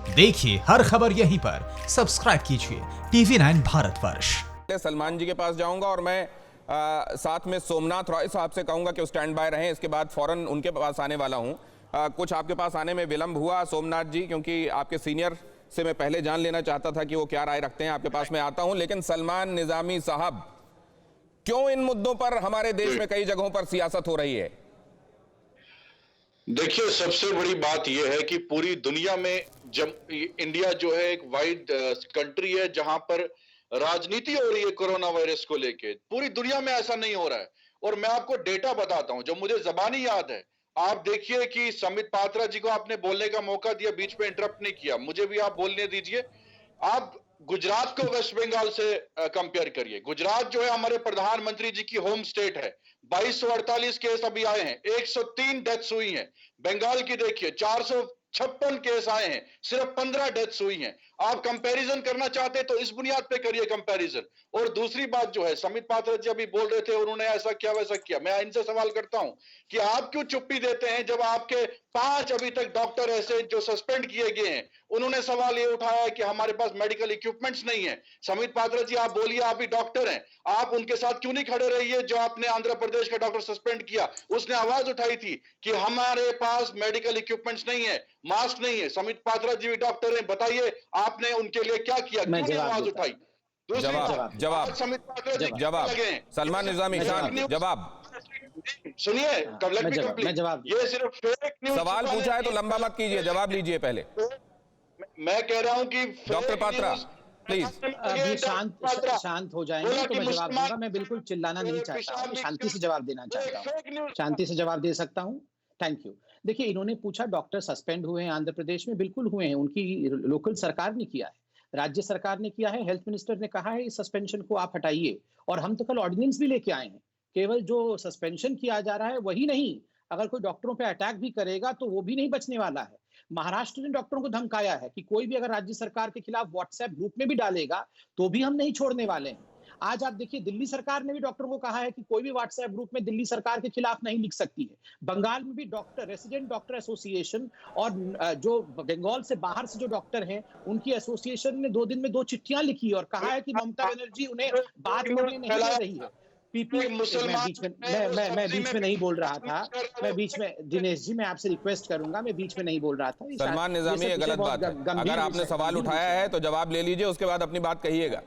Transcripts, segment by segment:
देखिए हर खबर यहीं पर, सब्सक्राइब कीजिए TV9 भारतवर्ष। सलमान जी के पास जाऊंगा और मैं साथ में सोमनाथ रॉय साहब से कहूंगा कि स्टैंड बाय रहें। इसके बाद फौरन उनके पास आने वाला हूं। कुछ आपके पास आने में विलंब हुआ सोमनाथ जी, क्योंकि आपके सीनियर से मैं पहले जान लेना चाहता था कि वो क्या राय रखते हैं। आपके पास मैं आता हूं, लेकिन सलमान निजामी साहब, क्यों इन मुद्दों पर हमारे देश में कई जगहों पर सियासत हो रही है? देखिए, सबसे बड़ी बात यह है कि पूरी दुनिया में जब इंडिया जो है एक वाइड कंट्री है जहां पर राजनीति हो रही है कोरोना वायरस को लेके, पूरी दुनिया में ऐसा नहीं हो रहा है। और मैं आपको डेटा बताता हूं जो मुझे जबानी याद है। आप देखिए कि समित पात्रा जी को आपने बोलने का मौका दिया, बीच में इंटरप्ट नहीं किया, मुझे भी आप बोलने दीजिए। आप गुजरात को वेस्ट बंगाल से कंपेयर करिए। गुजरात जो है हमारे प्रधानमंत्री जी की होम स्टेट है। 2248 केस अभी आए हैं, 103 डेथ्स हुई हैं। बंगाल की देखिए 456 केस आए हैं, सिर्फ 15 डेथ्स हुई हैं। आप कंपैरिजन करना चाहते हैं तो इस बुनियाद पे करिए कंपैरिजन। और दूसरी बात जो है, समित पात्रा जी अभी बोल रहे थे उन्होंने ऐसा किया वैसा किया। मैं इनसे सवाल करता हूं कि आप क्यों चुप्पी देते हैं जब आपके 5 अभी तक डॉक्टर ऐसे जो सस्पेंड किए गए हैं, उन्होंने सवाल ये उठाया है कि हमारे पास मेडिकल इक्विपमेंट्स नहीं है। समित पात्रा जी आप बोलिए, आप भी डॉक्टर हैं, आप उनके साथ क्यों नहीं खड़े रहिए? जो आपने आंध्र प्रदेश का डॉक्टर सस्पेंड किया, उसने आवाज उठाई थी कि हमारे पास मेडिकल इक्विपमेंट्स नहीं है, मास्क नहीं है। समित पात्रा जी भी डॉक्टर हैं, बताइए आपने उनके लिए क्या किया, क्यों नहीं आवाज उठाई? जवाब समित पात्रा जी जवाब सलमान निजामी शांत जवाब सुनिए। ये सिर्फ फेक न्यूज। सवाल पूछा है तो लंबा मत कीजिए, जवाब लीजिए पहले। मैं कह रहा हूं कि डॉक्टर पात्रा प्लीज अभी शांत हो जाएंगे तो मैं जवाब दूंगा। मैं बिल्कुल चिल्लाना नहीं चाहता हूँ, शांति से जवाब देना चाहता हूँ, शांति से जवाब दे सकता हूँ। Thank you. देखिए, इन्होंने पूछा डॉक्टर सस्पेंड हुए हैं आंध्र प्रदेश में, बिल्कुल हुए हैं। उनकी लोकल सरकार ने किया है, राज्य सरकार ने किया है। हेल्थ मिनिस्टर ने कहा है इस सस्पेंशन को आप हटाइए, और हम तो कल ऑर्डिनेंस भी लेके आए हैं। केवल जो सस्पेंशन किया जा रहा है वही नहीं, अगर कोई डॉक्टरों पे अटैक भी करेगा तो वो भी नहीं बचने वाला है। महाराष्ट्र ने डॉक्टरों को धमकाया है कि कोई भी अगर राज्य सरकार के खिलाफ व्हाट्सएप ग्रुप में भी डालेगा तो भी हम नहीं छोड़ने वाले हैं। आज आप देखिए, दिल्ली सरकार ने भी डॉक्टरों को कहा है कि कोई भी व्हाट्सएप ग्रुप में दिल्ली सरकार के खिलाफ नहीं लिख सकती है। बंगाल में भी डॉक्टर रेसिडेंट डॉक्टर एसोसिएशन और जो बंगाल से बाहर से जो डॉक्टर हैं उनकी एसोसिएशन ने 2 दिन में 2 चिट्ठियां लिखी और कहा है कि ममता बनर्जी उन्हें बात करने नहीं दे रही है। मैं बीच में नहीं बोल रहा था। मैं बीच में, दिनेश जी मैं आपसे रिक्वेस्ट करूंगा, मैं बीच में नहीं बोल रहा था। सलमान निजामी, ये गलत बात है। अगर आपने सवाल उठाया है तो जवाब ले लीजिए, उसके बाद अपनी बात कहिएगा।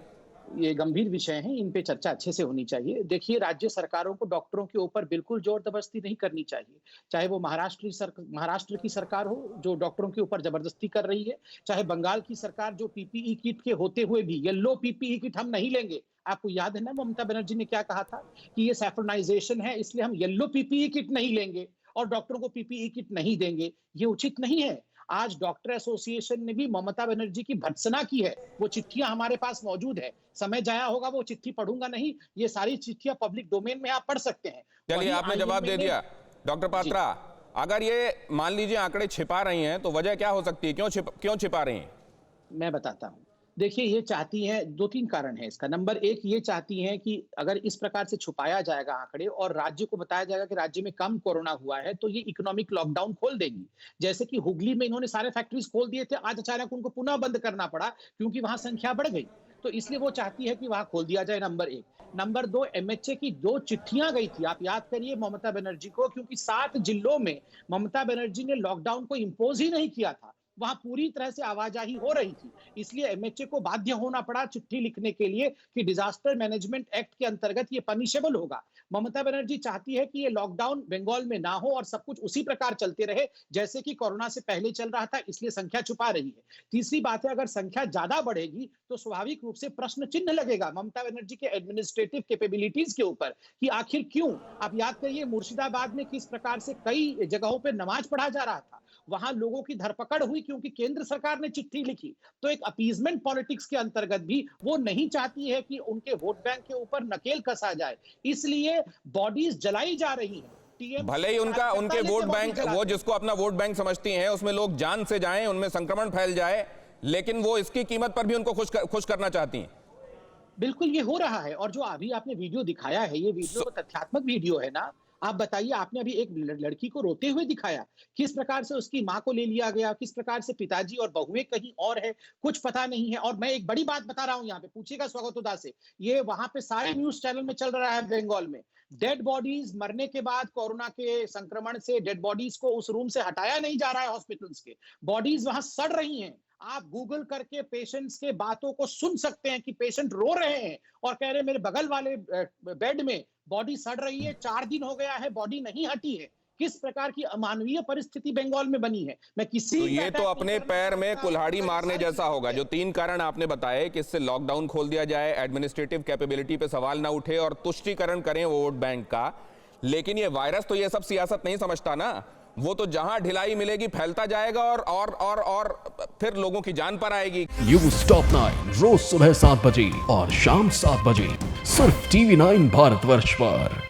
ये गंभीर विषय है, इन पे चर्चा अच्छे से होनी चाहिए। देखिए, राज्य सरकारों को डॉक्टरों के ऊपर बिल्कुल जोर जबरदस्ती नहीं करनी चाहिए। चाहे वो महाराष्ट्र की सरकार हो जो डॉक्टरों के ऊपर जबरदस्ती कर रही है, चाहे बंगाल की सरकार जो पीपीई किट के होते हुए भी येलो पीपीई किट हम नहीं लेंगे। आपको याद है ना ममता बनर्जी ने क्या कहा था कि ये सैफ्रनाइजेशन है, इसलिए हम येलो पीपीई किट नहीं लेंगे और डॉक्टरों को पीपीई किट नहीं देंगे। ये उचित नहीं है। आज डॉक्टर एसोसिएशन ने भी ममता बनर्जी की भर्त्सना की है। वो चिट्ठियां हमारे पास मौजूद है, समय जाया होगा, वो चिट्ठी पढ़ूंगा नहीं, ये सारी चिट्ठियां पब्लिक डोमेन में आप पढ़ सकते हैं। चलिए, आपने जवाब दे दिया। डॉक्टर पात्रा, अगर ये मान लीजिए आंकड़े छिपा रही हैं तो वजह क्या हो सकती है? क्यों छिपा रही हैं? मैं बताता हूँ। देखिए, ये चाहती हैं, 2-3 कारण है इसका। नंबर 1, ये चाहती हैं कि अगर इस प्रकार से छुपाया जाएगा आंकड़े और राज्य को बताया जाएगा कि राज्य में कम कोरोना हुआ है तो ये इकोनॉमिक लॉकडाउन खोल देंगी। जैसे कि हुगली में इन्होंने सारे फैक्ट्रीज खोल दिए थे, आज अचानक उनको पुनः बंद करना पड़ा क्योंकि वहां संख्या बढ़ गई, तो इसलिए वो चाहती है कि वहां खोल दिया जाए। नंबर 1। नंबर 2, एमएचए की 2 चिट्ठियां गई थी, आप याद करिए, ममता बनर्जी को, क्योंकि 7 जिलों में ममता बनर्जी ने लॉकडाउन को इम्पोज ही नहीं किया था, वहां पूरी तरह से आवाजाही हो रही थी। इसलिए एमएचए को बाध्य होना पड़ा चिट्ठी लिखने के लिए कि डिजास्टर मैनेजमेंट एक्ट के अंतर्गत ये पनिशेबल होगा। ममता बनर्जी चाहती है कि ये लॉकडाउन बंगाल में ना हो और सब कुछ उसी प्रकार चलते रहे जैसे कि कोरोना से पहले चल रहा था, इसलिए संख्या छुपा रही है। तीसरी बात है, अगर संख्या ज्यादा बढ़ेगी तो स्वाभाविक रूप से प्रश्न चिन्ह लगेगा ममता बनर्जी के एडमिनिस्ट्रेटिव कैपेबिलिटीज के ऊपर कि आखिर क्यों। आप याद करिए, मुर्शिदाबाद में किस प्रकार से कई जगहों पर नमाज पढ़ा जा रहा था, वहां लोगों की धरपकड़ हुई क्योंकि केंद्र सरकार ने चिट्ठी लिखी। तो एक अपीजमेंट पॉलिटिक्स के अंतर्गत भी वो नहीं चाहती है कि उनके वोट बैंक के ऊपर नकेल कसा जाए, इसलिए बॉडीज जलाई जा रही हैं। भले ही उनके वोट बैंक, वो जिसको अपना वोट बैंक समझती हैं, उसमें लोग जान से जाएं, उनमें संक्रमण फैल जाए, लेकिन वो इसकी कीमत पर भी उनको खुश करना चाहती हैं। बिल्कुल, ये हो रहा है। और जो अभी आपने वीडियो दिखाया है, ये वीडियो तो तथ्यात्मक वीडियो है ना। आप बताइए, आपने अभी एक लड़की को रोते हुए दिखाया, किस प्रकार से उसकी माँ को ले लिया गया, किस प्रकार से पिताजी और बहुएं कहीं और है, कुछ पता नहीं है। और मैं एक बड़ी बात बता रहा हूं, यहाँ पे पूछिएगा स्वागतोदा से, ये वहां पे सारे न्यूज चैनल में चल रहा है बंगाल में। डेड बॉडीज मरने के बाद कोरोना के संक्रमण से डेड बॉडीज को उस रूम से हटाया नहीं जा रहा है, हॉस्पिटल्स के बॉडीज वहां सड़ रही हैं। आप गूगल करके पेशेंट्स के बातों को सुन सकते हैं कि पेशेंट रो रहे हैं और कह रहे हैं मेरे बगल वाले बेड में बॉडी सड़ रही है, 4 दिन हो गया है, बॉडी नहीं हटी है। किस प्रकार की अमानवीय परिस्थिति बंगाल में बनी है। मैं किसी तो ये तो अपने पैर में कुल्हाड़ी मारने जैसा होगा। जो 3 कारण आपने बताए कि इससे लॉकडाउन खोल दिया जाए, एडमिनिस्ट्रेटिव कैपेबिलिटी पे सवाल ना उठे और तुष्टीकरण करें वोट बैंक का, लेकिन ये वायरस तो ये सब सियासत नहीं समझता ना। वो तो जहां ढिलाई मिलेगी फैलता जाएगा और फिर लोगों की जान पर आएगी। न्यूज़ टॉप 9 रोज सुबह 7 बजे और शाम 7 बजे सिर्फ TV9 भारतवर्ष पर।